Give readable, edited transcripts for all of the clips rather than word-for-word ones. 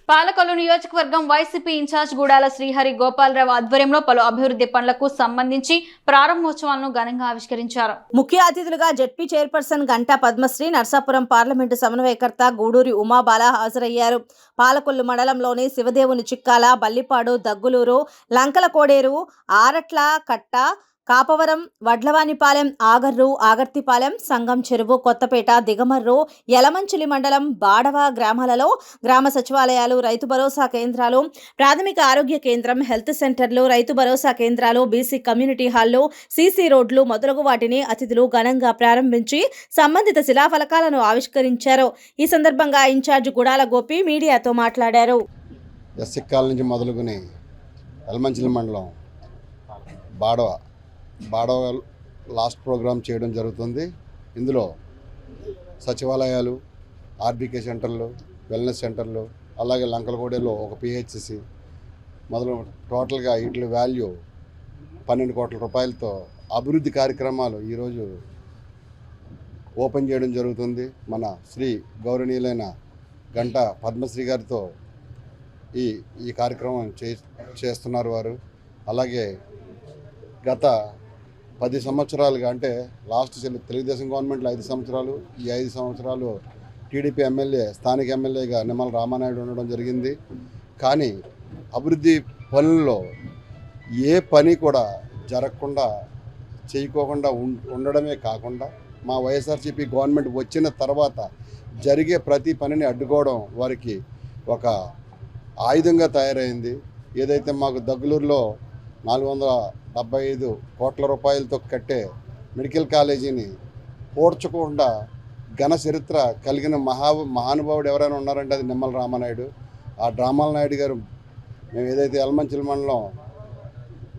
పాలకొల్లు నియోజకవర్గం YCP incharge గూడాల Srihari Gopalarao ఆధ్వర్యంలో పలు అభివృద్ధి పనులకు సంబంధించి ప్రారంభోత్సవాలను ఘనంగా ఆవిష్కరించారు. ముఖ్య అతిథులుగా ZP chairperson Ganta Padmasri, Narsapuram parliament సమన్వయకర్త గూడూరి ఉమాబాల హాజరయ్యారు. పాలకొల్లు మండలంలోని శివదేవుని చిక్కాల, బల్లిపాడు, దగ్గులూరు, లంకల కోడేరు, ఆరట్ల కట్ట, కాపవరం, వడ్లవానిపాలెం, ఆగర్రు, ఆగర్తిపాలెం, సంగం చెరువు, కొత్తపేట, దిగమర్రు, యలమంచిలి మండలం బాడవ గ్రామాలలో గ్రామ సచివాలయాలు, రైతు భరోసా కేంద్రాలు, ప్రాథమిక ఆరోగ్య కేంద్రం, హెల్త్ సెంటర్లు, రైతు భరోసా కేంద్రాలు, బీసీ కమ్యూనిటీ హాల్లు, సీసీ రోడ్లు మొదలగు వాటిని అతిథులు ఘనంగా ప్రారంభించి సంబంధిత శిలాఫలకాలను ఆవిష్కరించారు. ఈ సందర్భంగా ఇన్ఛార్జ్ గుడాల గోపి మీడియాతో మాట్లాడారు. ఎస్సిక్కాల నుంచి మొదలుకొని యలమంచిలి మండలం బాడవ లాస్ట్ ప్రోగ్రామ్ చేయడం జరుగుతుంది. ఇందులో సచివాలయాలు, ఆర్బీకే సెంటర్లు, వెల్నెస్ సెంటర్లు, అలాగే లంకలగూడెలో ఒక పిహెచ్సి మొదలు టోటల్గా వీటి వాల్యూ 12 కోట్ల రూపాయలతో అభివృద్ధి కార్యక్రమాలు ఈరోజు ఓపెన్ చేయడం జరుగుతుంది. మన శ్రీ గౌరవనీయులైన గంటా పద్మశ్రీ గారితో ఈ కార్యక్రమం చేస్తున్నారు వారు. అలాగే గత 10 సంవత్సరాలుగా, అంటే లాస్ట్ తెలుగుదేశం గవర్నమెంట్లో 5 సంవత్సరాలు, ఈ 5 సంవత్సరాలు టీడీపీ ఎమ్మెల్యే, స్థానిక ఎమ్మెల్యేగా నిమ్మల రామానాయుడు ఉండడం జరిగింది. కానీ అభివృద్ధి పనుల్లో ఏ పని కూడా జరగకుండా చేయకోకుండా ఉండడమే కాకుండా మా వైఎస్ఆర్సీపీ గవర్నమెంట్ వచ్చిన తర్వాత జరిగే ప్రతి పనిని అడ్డుకోవడం వారికి ఒక ఆయుధంగా తయారైంది. ఏదైతే మాకు దగ్గలూరులో 475 కోట్ల రూపాయలతో కట్టే మెడికల్ కాలేజీని పోడ్చకుండా ఘన చరిత్ర కలిగిన మహానుభావుడు ఎవరైనా ఉన్నారంటే అది నిమ్మల రామానాయుడు. ఆ రామానాయుడు గారు మేము ఏదైతే యలమంచిలి మండలం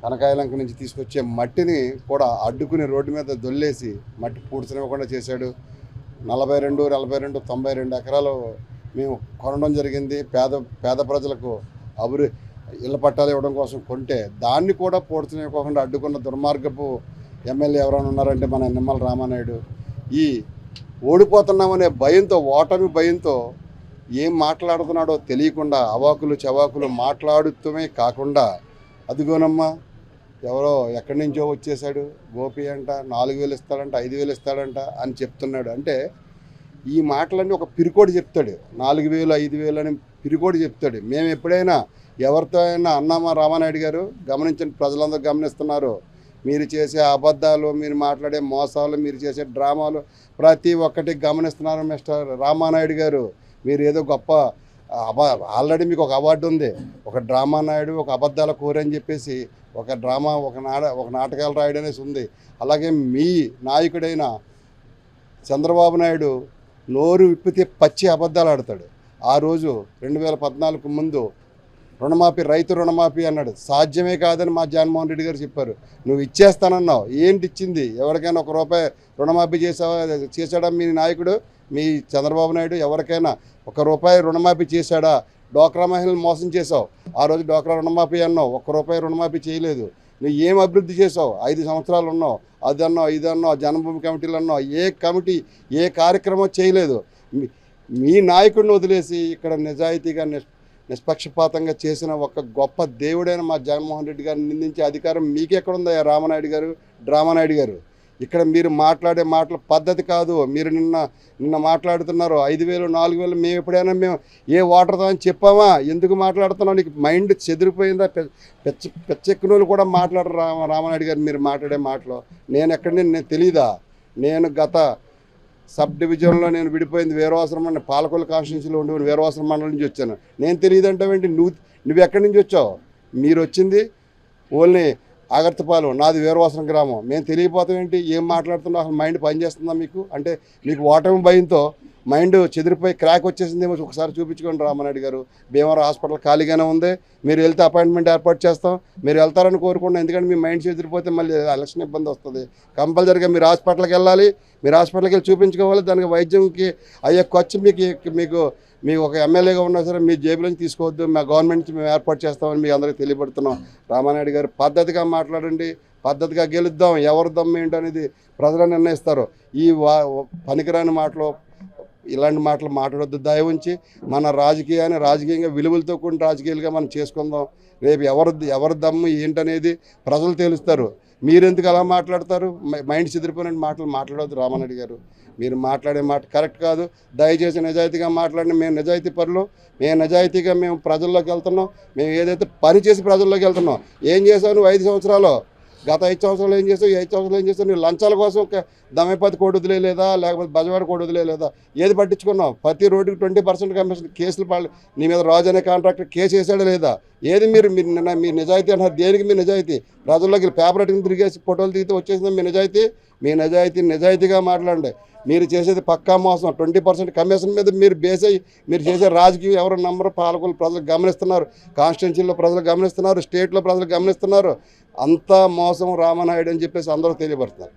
కనకాయలంక నుంచి తీసుకొచ్చే మట్టిని కూడా అడ్డుకుని రోడ్డు మీద దొల్లేసి మట్టి పూడ్చనివ్వకుండా చేశాడు. 42, 92 ఎకరాలు మేము కొనడం జరిగింది. పేద ప్రజలకు ఇళ్ల పట్టాలు ఇవ్వడం కోసం కొంటే దాన్ని కూడా పూడ్చనివ్వకుండా అడ్డుకున్న దుర్మార్గపు ఎమ్మెల్యే ఎవరైనా ఉన్నారంటే మన నిమ్మల రామానాయుడు. ఈ ఓడిపోతున్నామనే భయంతో, ఓటమి భయంతో ఏం మాట్లాడుతున్నాడో తెలియకుండా అవాకులు చవాకులు మాట్లాడుతూనే కాకుండా అదిగోనమ్మా ఎవరో ఎక్కడి నుంచో వచ్చేసాడు, గోపి అంట 4,000 ఇస్తాడంట, 5,000 ఇస్తాడంట అని చెప్తున్నాడు. అంటే ఈ మాటలన్నీ ఒక పిరికోడి చెప్తాడు. 4,000, 5,000 అని పిరికోడి చెప్తాడు. మేము ఎప్పుడైనా ఎవరితో అయినా అన్నామా రామానాయుడు గారు? గమనించండి, ప్రజలందరూ గమనిస్తున్నారు. మీరు చేసే అబద్ధాలు, మీరు మాట్లాడే మోసాలు, మీరు చేసే డ్రామాలు ప్రతి ఒక్కటి గమనిస్తున్నారు మిస్టర్ రామానాయుడు గారు. మీరు ఏదో గొప్ప ఆల్రెడీ మీకు ఒక అవార్డు ఉంది, ఒక డ్రామా నాయుడు, ఒక అబద్ధాల కోరని చెప్పేసి ఒక డ్రామా, ఒక నాటకాలు రాయడం అనేసి ఉంది. అలాగే మీ నాయకుడైన చంద్రబాబు నాయుడు నోరు విప్పితే పచ్చి అబద్ధాలు ఆడతాడు. ఆ రోజు 2014 ముందు రుణమాఫీ, రైతు రుణమాఫీ అన్నాడు. సాధ్యమే కాదని మా జగన్మోహన్ రెడ్డి గారు చెప్పారు. నువ్వు ఇచ్చేస్తానన్నావు, ఏంటి ఇచ్చింది? ఎవరికైనా ₹1 రుణమాఫీ చేశాడా మీ నాయకుడు, మీ చంద్రబాబు నాయుడు? ఎవరికైనా ₹1 రుణమాఫీ చేశాడా? డోక్రా మహిళలు మోసం చేసావు. ఆ రోజు డోక్రా రుణమాఫీ అన్నావు, ₹1 రుణమాఫీ చేయలేదు. నువ్వు ఏం అభివృద్ధి చేసావు? 5 సంవత్సరాలు ఉన్నావు, అది అన్నావు, ఇది అన్నావు, జన్మభూమి కమిటీలు అన్నావు, ఏ కార్యక్రమం చేయలేదు. మీ నాయకుడిని వదిలేసి ఇక్కడ నిజాయితీగా నిష్పక్షపాతంగా చేసిన ఒక గొప్ప దేవుడైన మా జగన్మోహన్ రెడ్డి గారిని నిందించే అధికారం మీకెక్కడుందా రామానాయుడు గారు, డ్రామానాయుడు గారు? ఇక్కడ మీరు మాట్లాడే మాటల పద్ధతి కాదు. మీరు నిన్న మాట్లాడుతున్నారు 5,000, 4,000. మేము ఎప్పుడైనా ఏ వాటర్తో అని చెప్పామా? ఎందుకు మాట్లాడుతున్నావు? నీకు మైండ్ చెదిరిపోయిందా? పెచ్చెక్కినోళ్ళు కూడా మాట్లాడరు రామానాయుడు గారు మీరు మాట్లాడే మాటలు. నేను తెలీదా? నేను గత సబ్ డివిజన్లో నేను విడిపోయింది వీరవాసరం మండలం, పాలకొల్లు కాన్స్టిట్యున్సీలో ఉండి వీరవాసరం మండలం నుంచి వచ్చాను. నేను తెలియదంటావేంటి? నువ్వు ఎక్కడి నుంచి వచ్చావు? మీరు వచ్చింది ఓన్లీ ఆగర్తపాలెం, నాది వీరవాసరం గ్రామం. మేము తెలియపోతాం ఏంటి? ఏం మాట్లాడుతున్నావు? అసలు మైండ్ పనిచేస్తుందా మీకు? అంటే మీకు ఓటమి భయంతో మైండ్ చెదిరిపోయి క్రాక్ వచ్చేసిందేమో. ఒకసారి చూపించుకోండి రామానాయుడు గారు. భీమవరం హాస్పిటల్ ఖాళీగానే ఉంది, మీరు వెళ్తే అపాయింట్మెంట్ ఏర్పాటు చేస్తాం, మీరు వెళ్తారని కోరుకున్నాం. ఎందుకంటే మీ మైండ్ చెదిరిపోతే మళ్ళీ ఎలక్షన్ ఇబ్బంది వస్తుంది. కంపల్సరీగా మీరు హాస్పిటల్కి వెళ్ళాలి, మీరు హాస్పిటల్కి వెళ్ళి చూపించుకోవాలి. దానికి వైద్యంకి అయ్యే ఖర్చు మీకు ఒక ఎమ్మెల్యేగా ఉన్నా సరే మీ జేబులోంచి తీసుకోవద్దు, మా గవర్నమెంట్ నుంచి మేము ఏర్పాటు చేస్తామని మీకు అందరికీ తెలియబడుతున్నాం. రామానాయుడు గారు పద్ధతిగా మాట్లాడండి, పద్ధతిగా గెలుద్దాం. ఎవరు దమ్ము ఏంటనేది ప్రజలు నిర్ణయిస్తారు. ఈ పనికిరాని మాటలు ఇలాంటి మాటలు మాట్లాడొద్దు. దయ ఉంచి మన రాజకీయంగా విలువలతో కూడిన రాజకీయాలుగా మనం చేసుకుందాం. రేపు ఎవరి దమ్ము ఏంటనేది ప్రజలు తెలుస్తారు. మీరెందుకు అలా మాట్లాడతారు? మైండ్ చెదిరిపోయిన మాటలు మాట్లాడవద్దు రామారెడ్డి గారు. మీరు మాట్లాడే మాట కరెక్ట్ కాదు. దయచేసి నిజాయితీగా మాట్లాడిన మేము నిజాయితీ పరులు. మేము నిజాయితీగా మేము ప్రజల్లోకి వెళ్తున్నాం. మేము ఏదైతే పని చేసి ప్రజల్లోకి వెళ్తున్నాం. ఏం చేసావు నువ్వు 5 సంవత్సరాలు? గత 5 సంవత్సరాలు ఏం చేసావు? 5 సంవత్సరాలు ఏం చేసావు? నువ్వు లంచాల కోసం దమేపతి కోడి వదిలేదా, లేకపోతే బజవాడ కోడి వదిలేదా? ఏది పట్టించుకున్నావు? ప్రతి రోడ్డుకి 20% కమిషన్ కేసులు నీ మీద రాజు అనే కాంట్రాక్టర్ కేసు వేసాడా లేదా? ఏది మీరు మీ నిజాయితీ అన్నారు? దేనికి మీ నిజాయితీ? ప్రజల్లోకి పేపర్ అట్టుకుని తిరిగేసి ఫోటోలు దిగితే వచ్చేసింది మీ నిజాయితీ? మీ నిజాయితీగా మాట్లాడండి. మీరు చేసేది పక్కా మోసం. 20% కమిషన్ మీద మీరు బేస్ అయ్యి మీరు చేసే రాజకీయం ఎవరు నమ్మరు? పాలకులు ప్రజలు గమనిస్తున్నారు. కాన్స్టిట్యున్సీలో ప్రజలు గమనిస్తున్నారు. స్టేట్లో ప్రజలు గమనిస్తున్నారు. అంతా మోసం రామానాయుడు అని చెప్పేసి అందరూ తెలియపడుతున్నారు.